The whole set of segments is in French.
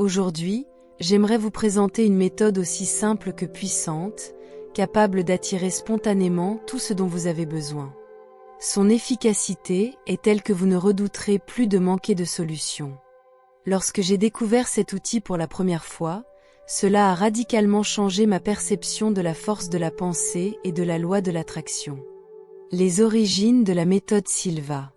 Aujourd'hui, j'aimerais vous présenter une méthode aussi simple que puissante, capable d'attirer spontanément tout ce dont vous avez besoin. Son efficacité est telle que vous ne redouterez plus de manquer de solutions. Lorsque j'ai découvert cet outil pour la première fois, cela a radicalement changé ma perception de la force de la pensée et de la loi de l'attraction. Les origines de la méthode Silva.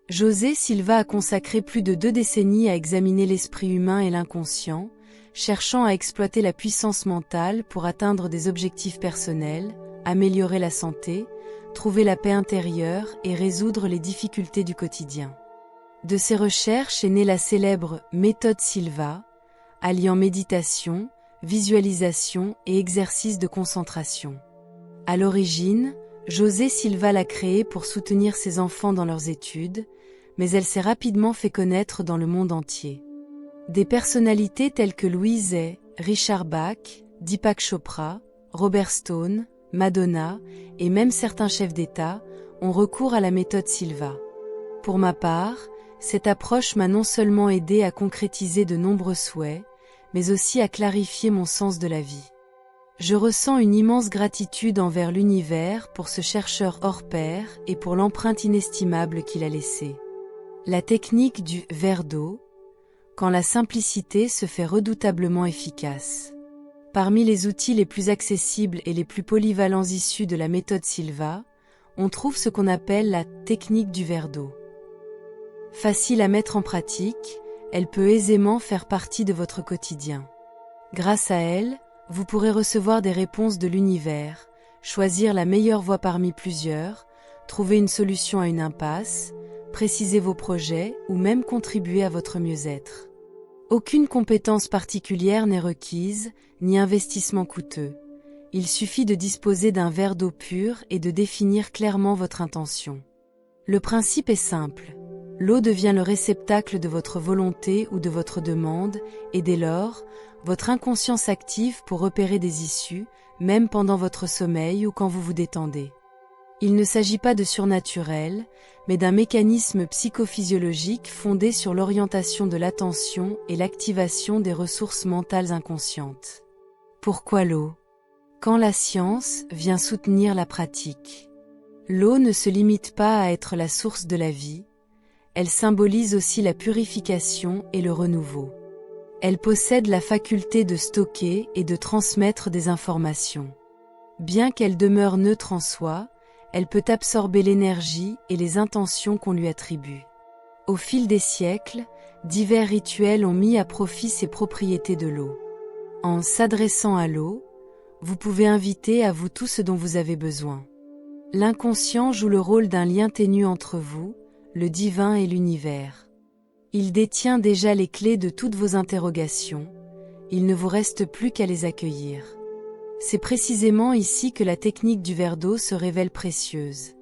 José Silva a consacré plus de 2 décennies à examiner l'esprit humain et l'inconscient, cherchant à exploiter la puissance mentale pour atteindre des objectifs personnels, améliorer la santé, trouver la paix intérieure et résoudre les difficultés du quotidien. De ces recherches est née la célèbre méthode Silva, alliant méditation, visualisation et exercice de concentration. À l'origine, José Silva l'a créée pour soutenir ses enfants dans leurs études, mais elle s'est rapidement fait connaître dans le monde entier. Des personnalités telles que Louise Hay, Richard Bach, Deepak Chopra, Robert Stone, Madonna et même certains chefs d'État ont recours à la méthode Silva. Pour ma part, cette approche m'a non seulement aidé à concrétiser de nombreux souhaits, mais aussi à clarifier mon sens de la vie. Je ressens une immense gratitude envers l'univers pour ce chercheur hors pair et pour l'empreinte inestimable qu'il a laissée. La technique du verre d'eau, quand la simplicité se fait redoutablement efficace. Parmi les outils les plus accessibles et les plus polyvalents issus de la méthode Silva, on trouve ce qu'on appelle la technique du verre d'eau. Facile à mettre en pratique, elle peut aisément faire partie de votre quotidien. Grâce à elle, vous pourrez recevoir des réponses de l'univers, choisir la meilleure voie parmi plusieurs, trouver une solution à une impasse, préciser vos projets ou même contribuer à votre mieux-être. Aucune compétence particulière n'est requise, ni investissement coûteux. Il suffit de disposer d'un verre d'eau pure et de définir clairement votre intention. Le principe est simple. L'eau devient le réceptacle de votre volonté ou de votre demande, et dès lors, votre inconscient s'active pour repérer des issues, même pendant votre sommeil ou quand vous vous détendez. Il ne s'agit pas de surnaturel, mais d'un mécanisme psychophysiologique fondé sur l'orientation de l'attention et l'activation des ressources mentales inconscientes. Pourquoi l'eau? Quand la science vient soutenir la pratique. L'eau ne se limite pas à être la source de la vie, elle symbolise aussi la purification et le renouveau. Elle possède la faculté de stocker et de transmettre des informations. Bien qu'elle demeure neutre en soi, elle peut absorber l'énergie et les intentions qu'on lui attribue. Au fil des siècles, divers rituels ont mis à profit ces propriétés de l'eau. En s'adressant à l'eau, vous pouvez inviter à vous tout ce dont vous avez besoin. L'inconscient joue le rôle d'un lien ténu entre vous, le divin et l'univers. Il détient déjà les clés de toutes vos interrogations, il ne vous reste plus qu'à les accueillir. C'est précisément ici que la technique du verre d'eau se révèle précieuse.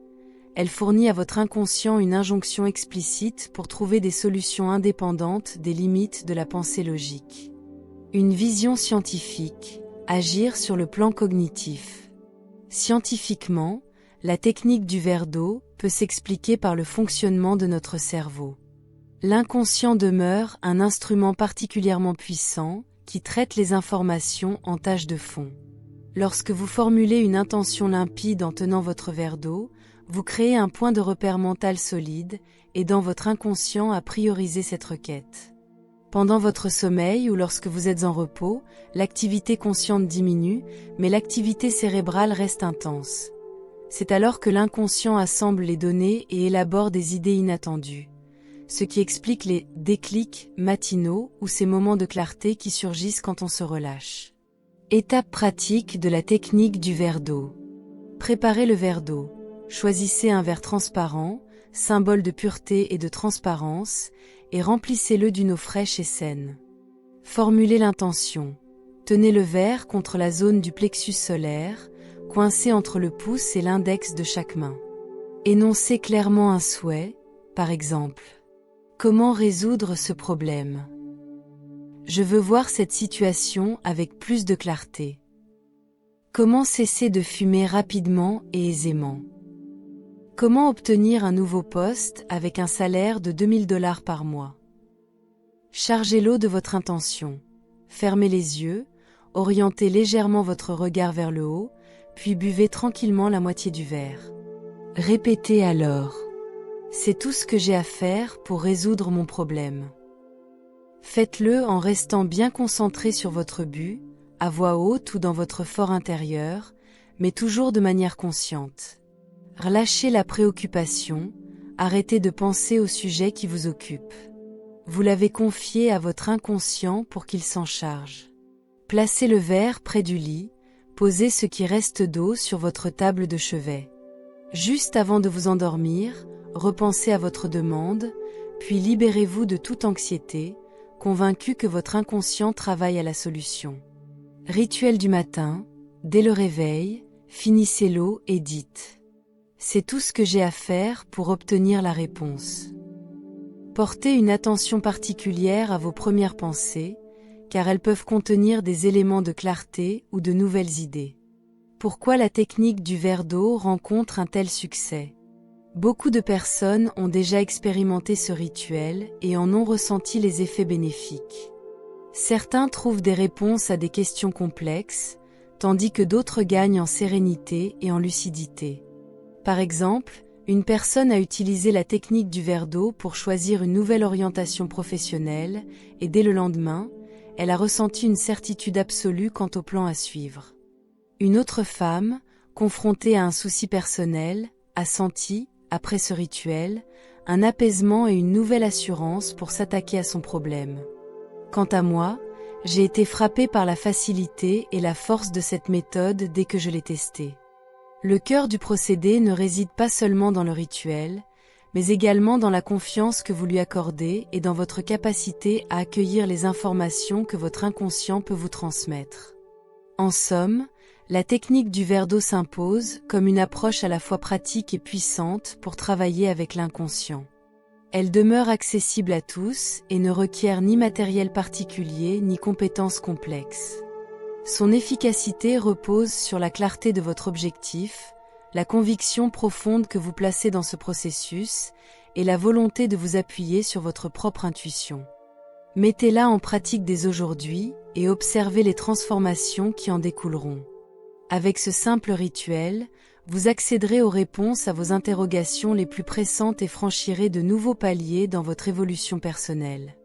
Elle fournit à votre inconscient une injonction explicite pour trouver des solutions indépendantes des limites de la pensée logique. Une vision scientifique, agir sur le plan cognitif. Scientifiquement, la technique du verre d'eau peut s'expliquer par le fonctionnement de notre cerveau. L'inconscient demeure un instrument particulièrement puissant qui traite les informations en tâche de fond. Lorsque vous formulez une intention limpide en tenant votre verre d'eau, vous créez un point de repère mental solide, aidant votre inconscient à prioriser cette requête. Pendant votre sommeil ou lorsque vous êtes en repos, l'activité consciente diminue, mais l'activité cérébrale reste intense. C'est alors que l'inconscient assemble les données et élabore des idées inattendues. Ce qui explique les déclics matinaux ou ces moments de clarté qui surgissent quand on se relâche. Étape pratique de la technique du verre d'eau. Préparez le verre d'eau. Choisissez un verre transparent, symbole de pureté et de transparence, et remplissez-le d'une eau fraîche et saine. Formulez l'intention. Tenez le verre contre la zone du plexus solaire, coincé entre le pouce et l'index de chaque main. Énoncez clairement un souhait, par exemple. Comment résoudre ce problème? Je veux voir cette situation avec plus de clarté. Comment cesser de fumer rapidement et aisément? Comment obtenir un nouveau poste avec un salaire de $2000 par mois? Chargez-l'eau de votre intention. Fermez les yeux, orientez légèrement votre regard vers le haut, puis buvez tranquillement la moitié du verre. Répétez alors. C'est tout ce que j'ai à faire pour résoudre mon problème. Faites-le en restant bien concentré sur votre but, à voix haute ou dans votre fort intérieur, mais toujours de manière consciente. Relâchez la préoccupation, arrêtez de penser au sujet qui vous occupe. Vous l'avez confié à votre inconscient pour qu'il s'en charge. Placez le verre près du lit, posez ce qui reste d'eau sur votre table de chevet. Juste avant de vous endormir, repensez à votre demande, puis libérez-vous de toute anxiété, convaincu que votre inconscient travaille à la solution. Rituel du matin, dès le réveil, finissez l'eau et dites « C'est tout ce que j'ai à faire pour obtenir la réponse ». Portez une attention particulière à vos premières pensées, car elles peuvent contenir des éléments de clarté ou de nouvelles idées. Pourquoi la technique du verre d'eau rencontre un tel succès? Beaucoup de personnes ont déjà expérimenté ce rituel et en ont ressenti les effets bénéfiques. Certains trouvent des réponses à des questions complexes, tandis que d'autres gagnent en sérénité et en lucidité. Par exemple, une personne a utilisé la technique du verre d'eau pour choisir une nouvelle orientation professionnelle et dès le lendemain, elle a ressenti une certitude absolue quant au plan à suivre. Une autre femme, confrontée à un souci personnel, a senti, après ce rituel, un apaisement et une nouvelle assurance pour s'attaquer à son problème. Quant à moi, j'ai été frappée par la facilité et la force de cette méthode dès que je l'ai testée. Le cœur du procédé ne réside pas seulement dans le rituel, mais également dans la confiance que vous lui accordez et dans votre capacité à accueillir les informations que votre inconscient peut vous transmettre. En somme, la technique du verre d'eau s'impose comme une approche à la fois pratique et puissante pour travailler avec l'inconscient. Elle demeure accessible à tous et ne requiert ni matériel particulier ni compétences complexes. Son efficacité repose sur la clarté de votre objectif, la conviction profonde que vous placez dans ce processus et la volonté de vous appuyer sur votre propre intuition. Mettez-la en pratique dès aujourd'hui et observez les transformations qui en découleront. Avec ce simple rituel, vous accéderez aux réponses à vos interrogations les plus pressantes et franchirez de nouveaux paliers dans votre évolution personnelle.